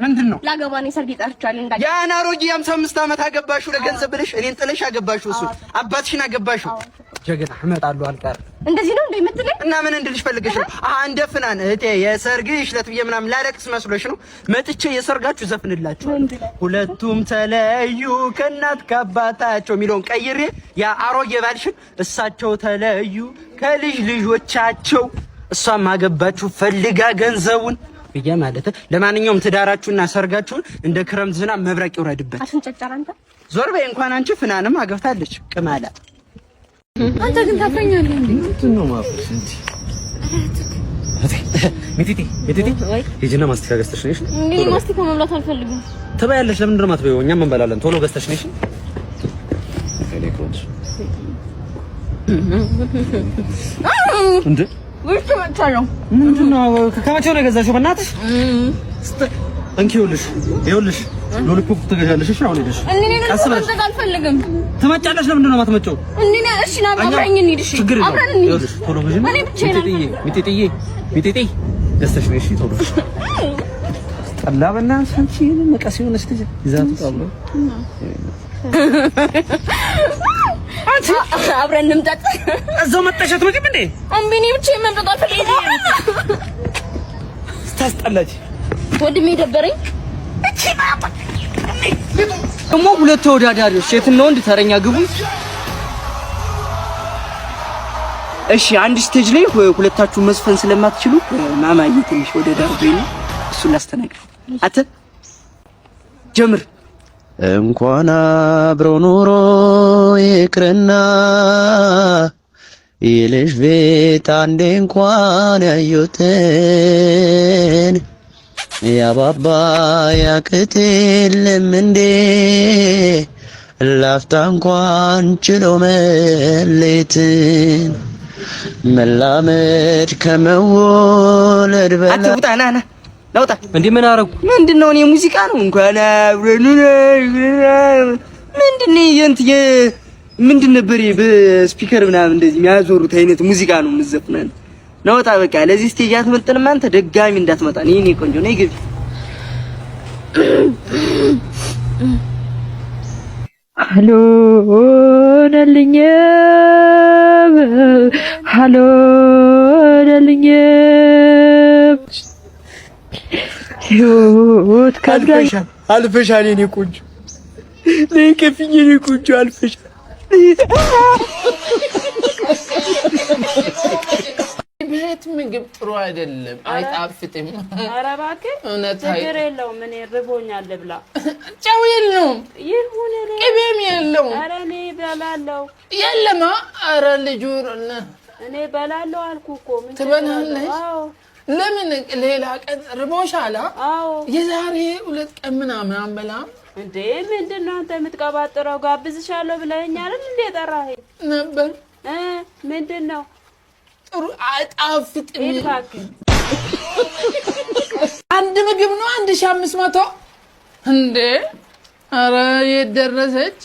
ምንድነው? ላገባኔ ሰርግ ይጠርቻለሁ እንዴ? ያን አሮጌ 55 ዓመት አገባሽው ለገንዘብ ብለሽ እኔን ጥለሽ አገባሽው። እሱ አባትሽን አገባሽው። ጀግና እመጣለሁ አልቀር። እንደዚህ ነው እንዴ የምትለኝ? እና ምን እንድልሽ ፈልገሽ ነው? እንደ ፍናን እህቴ የሰርግሽ ዕለት ብዬ ምናምን ላለቅስ መስሎሽ ነው? መጥቼ የሰርጋችሁ ዘፍንላችሁ ሁለቱም ተለዩ ከእናት ከአባታቸው የሚለውን ቀይሬ ያ አሮጌ ባልሽን እሳቸው ተለዩ ከልጅ ልጆቻቸው እሷም አገባችሁ ፈልጋ ገንዘቡን ብዬ ማለት። ለማንኛውም ትዳራችሁና ሰርጋችሁን እንደ ክረምት ዝናብ መብረቅ ይውረድበት። አትንጨጨራንተ ዞር በይ። እንኳን አንቺ ፍናንም አገብታለች ቅማላ። አንተ ግን ታፈኛለህ እንዴ? ምንድነው ማፍሽ እንዴ? ሚቲቲ ሂጂና ማስቲካ ገዝተሽ ነሽ። እኔ ማስቲካ መብላት አልፈልግም። ትበያለሽ። ለምንድን ነው የማትበይው? እኛም እንበላለን። ቶሎ ገዝተሽ ነሽ። እኔ ኮንሽ እንዴ ውስጥ መጣለው። ምንድነው? ከመቼው ነው የገዛሽው? በእናትሽ እንኪ ይኸውልሽ ሎሊፖፕ ትገዣለሽ። እሺ አሁን ሄደሽ ቀስ ብለሽ አልፈልግም። ትመጫለሽ። ለምንድን ነው የማትመጪው? እሺ ና አብረን እንሂድ። እሺ አብረን እንሂድ። ይኸውልሽ ቶሎ ግዢ። እኔ ብቻዬን ሚጤጤ ገዝተሽ ነሽ። ቶሎ ጠላ በእናትሽ አንቺ መቀስ ሆነሽ ይዛቱ ታብሎ አብረን እንምጣጥ። እዛው መጣሻት ምግብ እንዴ? እምቢኒ ብቻዬን መምጣት አልፈልግም። ስታስጠላች ወድሜ ደበረኝ። ደግሞ ሁለት ተወዳዳሪዎች ሴትና ወንድ ተረኛ ግቡ። እሺ አንድ ስቴጅ ላይ ሁለታችሁ መዝፈን ስለማትችሉ ማማዬ ትንሽ ወደ ዳር በይና እሱን ላስተናግድ። አተ ጀምር። እንኳን አብሮ ኑሮ ይቅርና ይልሽ ቤት አንዴ እንኳን ያዩትን ያባባ ያቅቴልም እንዴ ላፍታ እንኳን ችሎ መሌትን መላመድ ከመወለድ በላይ አትውጣ ና ናውጣ። እንዴ ምን አረጉ? ምንድነው? እኔ ሙዚቃ ነው እንኳን አብረን ምንድን ነበር በስፒከር ምናምን እንደዚህ የሚያዞሩት አይነት ሙዚቃ ነው የምትዘፍነው። ናውጣ በቃ ለዚህ ስቴጅ አትመጥንም አንተ። ደጋሚ እንዳትመጣ። እኔ ቆንጆ ነኝ ግቢ። ሃሎ ነልኝ ሃሎ ነልኝ ህይወት ካድጋሻል አልፈሻል። የኔ ቆንጆ ነይ ከፍኝ። የኔ ቆንጆ አልፈሻል። ቤት ምግብ ጥሩ አይደለም፣ አይጣፍጥም። ኧረ እባክህ ችግር የለውም። እኔ ርቦኛል ብላ። ጨው የለውም፣ ይሁን ቅቤም የለውም። ኧረ እኔ እበላለሁ። የለማ ኧረ ልጁ እኔ እበላለሁ አልኩህ እኮ። ምን ትበላለሽ? አዎ። ለምን ሌላ ቀን ርቦሻል? አዎ። የዛሬ 2 ቀን ምናምን አንበላም እንዴ? ምንድን ነው አንተ የምትቀባጥረው? ጋብዝሻለሁ ብለኸኝ አይደል እንዴ? ጠራኸኝ ነበር። ምንድን ነው? ጥሩ አይጣፍጥም። እባክህ አንድ ምግብ ነው 1500 እንዴ? ኧረ የት ደረሰች?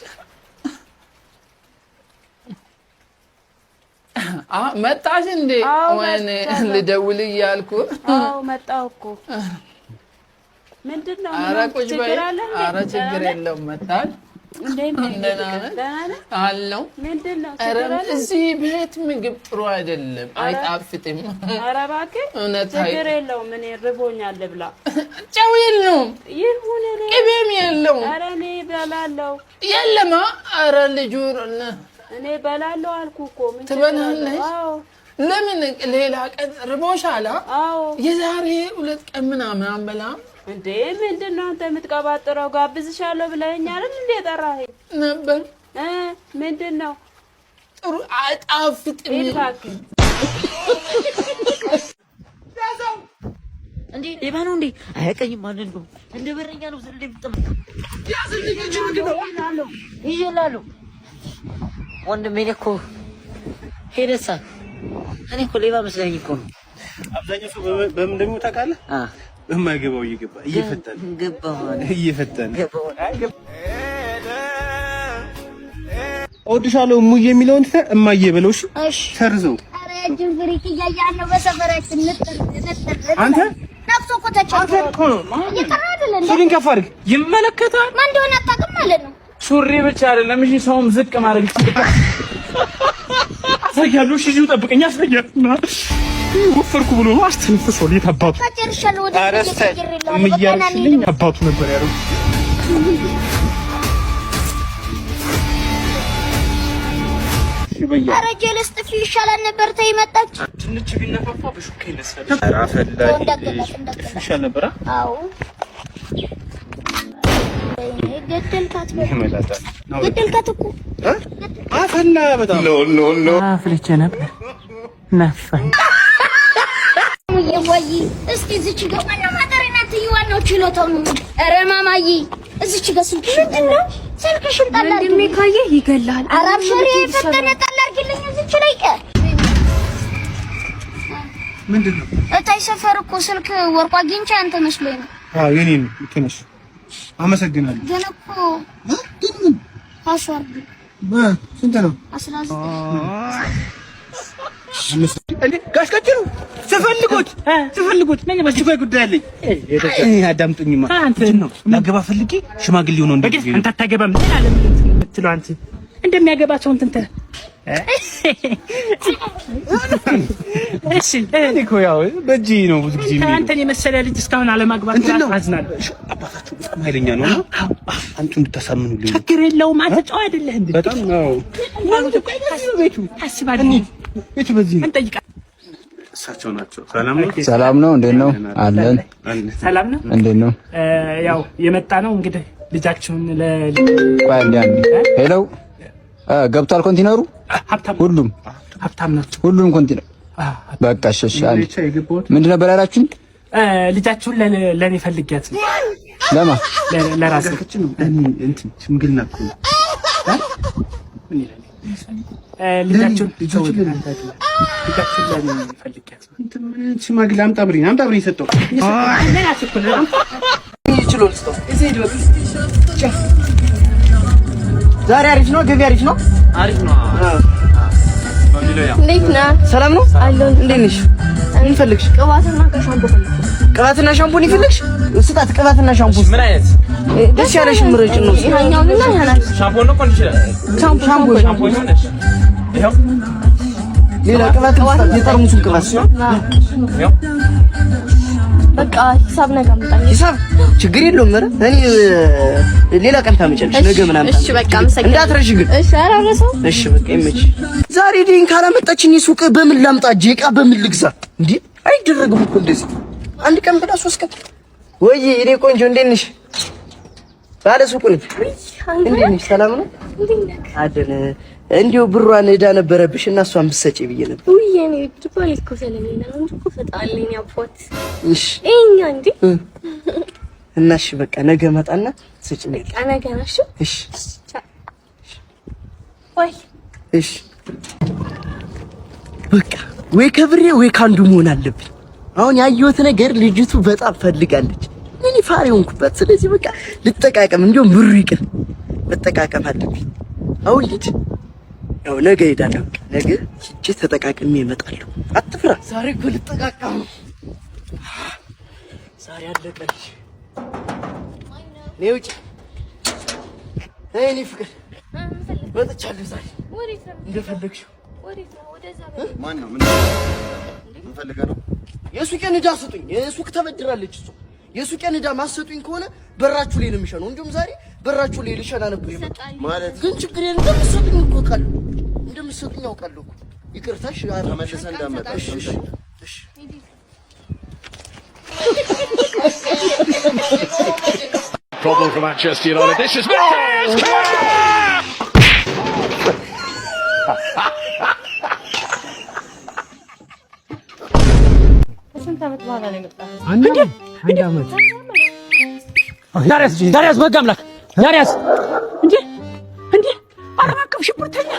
መጣሽ እንዴ? ወይኔ ልደውል እያልኩ። አዎ መጣሁ እኮ። ምንድን ነው? ኧረ ቁጭ በይ። ኧረ ችግር የለውም። መጣሽ? ደህና ነህ? አለው። ምንድን ነው? እዚህ ቤት ምግብ ጥሩ አይደለም፣ አይጣፍጥም። ኧረ እባክህ ችግር የለውም። እኔ ርቦኛል ብላ። ጨው የለውም፣ ይሁን ቅቤም የለውም። ኧረ እኔ እበላለሁ። የለማ ኧረ ልጁ እኔ እበላለሁ አልኩህ እኮ። ምን ትበላለሽ? አዎ። ለምን ሌላ ቀን ርቦሻል? አዎ። የዛሬ 2 ቀን ምናምን አንበላም እንዴ? ምንድን ነው አንተ የምትቀባጥረው? ጋብዝሻለሁ ብለኸኝ አይደል እንዴ? ጠራኸኝ ነበር። ምንድን ነው? ጥሩ አይጣፍጥም። እባክህ እንዴ ሌባ ነው እንዴ? አያቀኝም ማለት ነው። እንደ በረኛ ነው ዘለ እንደምትጠም ይላሉ። ወንድሜ እኮ ሄደሳ። እኔ እኮ ሌባ መስለኝ እኮ ነው። አብዛኛው ሰው በምን እንደሚሞት ታውቃለህ? በማይገባው እየፈተነ እወድሻለሁ እሙዬ የሚለውን ትተህ እማዬ በለው። እሺ ሰርዘው። ኧረ እጅን ፍሪክ እያያን ነው በሰፈራችን። አንተ ነፍሶ እኮ ተጨንቆ እየቀረ አይደለ ሱሪን ከፍ አድርግ። ይመለከታል። ማን እንደሆነ አታውቅም ማለት ነው። ሱሪ ብቻ አይደለም እሺ፣ ሰውም ዝቅ ማድረግ ይችላል። አሳያለሁ። እሺ፣ እዚሁ ጠብቀኝ። አሳያለሁ። ወፈርኩ ብሎ ነው አስተንፍሶ ሊት አባቱ ታጨርሻለሁ። ወደ ምያርሽልኝ አባቱ ነበር ያለው። ኧረ ጀለስ ጥፊ ይሻላል ነበር። ተይ መጣች ትንሽ ቢነፋፋ በሹካ ይነሳል። ይሻል ነበር። አዎ ገደልካት እኮ አፈላ በጣም ኖ አፍልቼ ነበር ነፋኝ። ወይ እስቲ እዚች ጋር ማነው ማጠሪናት ይዋናው ችሎታው ነው። ኧረ ማማዬ እዚች ጋር ስልክሽን ጣል አድርጊ ካየህ ይገላል። አራብ ሸሪ ፈጠነ ጣል አድርጊልኝ እዚች ላይ ምንድነው? እታይ ሰፈር እኮ ስልክ ወርቋ አግኝቼ አንተ መስሎኝ ነው። አዎ የኔ ነው። ትንሽ አመሰግናለሁ። ግን እኮ ፓስወርድ ስንት ነው? 19 እንዴ ጋሽ ቀጭኑ ትፈልጉት ነኝ በዚህ ጉዳይ አለኝ። አዳምጡኝማ። አንተ ነው ላገባ ፈልጌ ሽማግሌ ሆኖ እንደዚህ አንተ አታገባም አለ የምትለው አንተ እንደሚያገባ ሰው እንትን እሺ እኮ ያው በእጅ ነው ብዙ ጊዜ አንተን የመሰለ ልጅ እስካሁን አለማግባት አዝናለሁ። አባታችሁ በጣም ኃይለኛ ነው እና አንቱ እንድታሳምኑልኝ። ችግር የለውም። አንተ ጨዋ አይደለህ እንዴ? በጣም ነው ቤቱ አስባለሁ። ቤቱ በዚህ ነው። እንጠይቃ እሳቸው ናቸው። ሰላም ነው። እንዴት ነው አለን? ሰላም ነው። እንዴት ነው? ያው የመጣ ነው እንግዲህ ልጃችሁን ሄሎ ገብቷል ኮንቲነሩ። ሁሉም ሀብታም ናቸው። ሁሉም ኮንቲነር በቃ እሺ። ምንድን ነበር ያላችሁኝ? ልጃችሁን ለኔ ፈልጊያት ነው። ለማ ለራሳችን ነው እንትን ሽምግልና እኮ ልጃችሁን ለኔ ፈልጊያት ነው። እንትን ሽማግሌ አምጣ ብሪኝ ሰጠው ዛሬ አሪፍ ነው። ገቢ አሪፍ ነው። እንዴት ነህ? ሰላም ነው አለሁ። እንዴት ነሽ? ምን ፈልግሽ? ቅባትና ሻምፖ ፈልግሽ? ቅባትና ሻምፖን ይፈልግሽ? ስጣት። ቅባትና ሻምፖ ምን አይነት ደስ ያለሽ ምረጭ ነው? ይሄኛውና ይሄናል። ሻምፖ ነው ቆንጆ ይችላል። ሻምፖ ይሆነሽ። ይሄው ሌላ ቅባት የጠርሙሱን ቅባት ይሄው በቃ ሂሳብ ነገ አምጣኝ። ሂሳብ ችግር የለውም። እኔ ሌላ ቀን ታመጫለሽ ነገ ምናምን። እሺ በቃ አመሰግናለሁ። እንዳትረሺ ግን። እሺ አራረሰው። እሺ በቃ ይመች። ዛሬ ዲን ካላመጣችኝ ሱቅ በምን ላምጣ? እቃ በምን ልግዛ? እንዴ አይደረግም እኮ እንደዚህ። አንድ ቀን ብላ 3 ቀን። ወይ እኔ ቆንጆ እንዴት ነሽ? ባለ ሱቁ ነኝ። እንዴት ነሽ? ሰላም ነው አደነ። እንዲሁ ብሯን እዳ ነበረብሽ እና እሷን ብትሰጪ ብዬ ነበር። ውይ እኔ ድባል እኮ ስለሌለ ነው እንጂ እኮ ፈጣለኝ አፖት። እሺ እኛ እንዴ እና እሺ በቃ ነገ መጣና ስጪኝ። በቃ ነገ ነው። እሺ ወይ እሺ በቃ ወይ ከብሬ ወይ ካንዱ መሆን አለብኝ። አሁን ያየሁት ነገር ልጅቱ በጣም ፈልጋለች። ምን ይፋሪውንኩበት። ስለዚህ በቃ ልጠቃቀም፣ እንዲሁም ብሩ ይቅር ልጠቃቀም አለብኝ። አሁን ልጅ ያው ነገ ሄዳለሁ። ነገ ሂጅ ተጠቃቅሜ እመጣለሁ። አትፍራ። ዛሬ እኮ ልጠቃቀም ነው። ዛሬ አለቀልሽ። ነይ ውጪ። እኔ ፍቅር መጥቻለሁ ዛሬ። ወዴት ነው እንደፈለግሽው? ወዴት ነው? ወደዛ ማን ነው? ምን ፈልገህ ነው? የሱቄን ዕዳ ስጡኝ። የሱቅ ተበድራለች እሷ። የሱቄን ዕዳ ማሰጡኝ ከሆነ በራችሁ ላይ ነው የሚሸነው። እንዲሁም ዛሬ በራችሁ ላይ ልሸና ነበር ማለት ግን ችግር የለም። እንደምትሰጡኝ እኮ አውቃለሁ። እንደምትሰጡኝ አውቃለሁ። ይቅርታሽ ተመልሰን እንዳመጣሽ። እሺ Problem for Manchester United. This is ስንት ዓመት በኋላ ነው የመጣው? አንድ ዓመት ዳሪያስ በጋ አምላክ ዳሪያስ እንዴ ዓለም አቀፍ ሽብርተኛ፣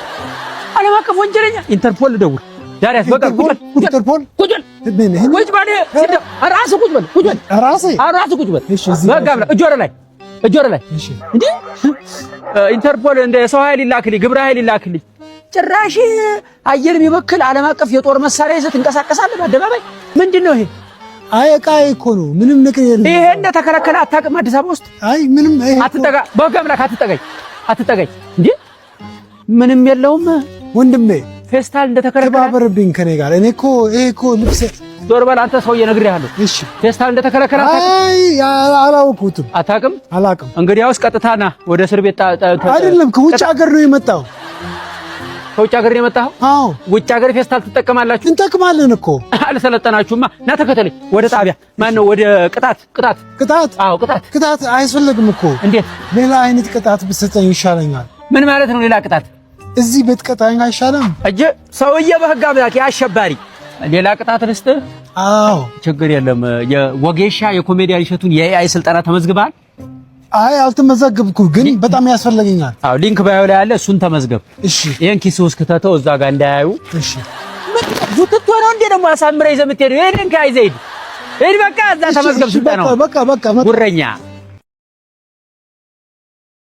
ዓለም አቀፍ ወንጀለኛ ኢንተርፖል ደውል። ዳሪያስ በጋ ኢንተርፖል ቁጭ በል ራስህ ቁጭ በል በጋ አምላክ እጅ ወደ ላይ እንዴ ኢንተርፖል እንደ ሰው ኃይል ይላክልኝ፣ ግብረ ኃይል ይላክልኝ። ጭራሽ አየር የሚበክል ዓለም አቀፍ የጦር መሳሪያ ይዘህ ትንቀሳቀሳለህ በአደባባይ። ምንድን ነው ይሄ? አይ ዕቃዬ እኮ ነው ምንም ነገር የለም። ይሄ እንደተከለከለ አታውቅም አዲስ አበባ ውስጥ? አይ ምንም አትጠጋ፣ በገምላክ አትጠጋኝ እንዴ! ምንም የለውም ወንድሜ። ፌስታል እንደተከለከለ ተባበርብኝ ከኔ ጋር። እኔ እኮ ይሄ እኮ ልብስ ዞር በል አንተ ሰውዬ፣ ነግሬሃለሁ። እሺ ፌስታል እንደተከለከለ አይ አላውቅም። አታውቅም? አላውቅም። እንግዲያውስ ቀጥታ ና ወደ እስር ቤት። አይደለም ከውጭ ሀገር ነው የመጣው። ከውጭ ሀገር ነው የመጣው? አዎ። ውጭ ሀገር ፌስታል ትጠቀማላችሁ? እንጠቅማለን እኮ። አልሰለጠናችሁማ። ና ተከተለኝ ወደ ጣቢያ። ማን ነው? ወደ ቅጣት። አዎ ቅጣት አያስፈልግም እኮ። እንዴት? ሌላ አይነት ቅጣት ብትሰጠኝ ይሻለኛል። ምን ማለት ነው ሌላ ቅጣት? እዚህ ብትቀጣኝ አይሻልም? እጄ ሰውዬ በህግ አምላክ አሸባሪ። ሌላ ቅጣት ልስጥህ? አዎ ችግር የለም። የወጌሻ የኮሜዲያን እሸቱን የኤአይ ስልጠና ተመዝግበሃል? አይ አልተመዘገብኩም፣ ግን በጣም ያስፈልገኛል። አዎ ሊንክ ባዮ ላይ አለ፣ እሱን ተመዝገብ። እሺ ይሄን ኪስ ውስጥ ከተተው እዛ ጋር እንዳያዩ። እሺ ቡትቶ ነው እንዴ ደግሞ አሳምረህ ይዘህ የምትሄደው? ይሄን ከአይዘይድ ሂድ፣ በቃ እዛ ተመዝገብ። ስልጠናው በቃ ጉረኛ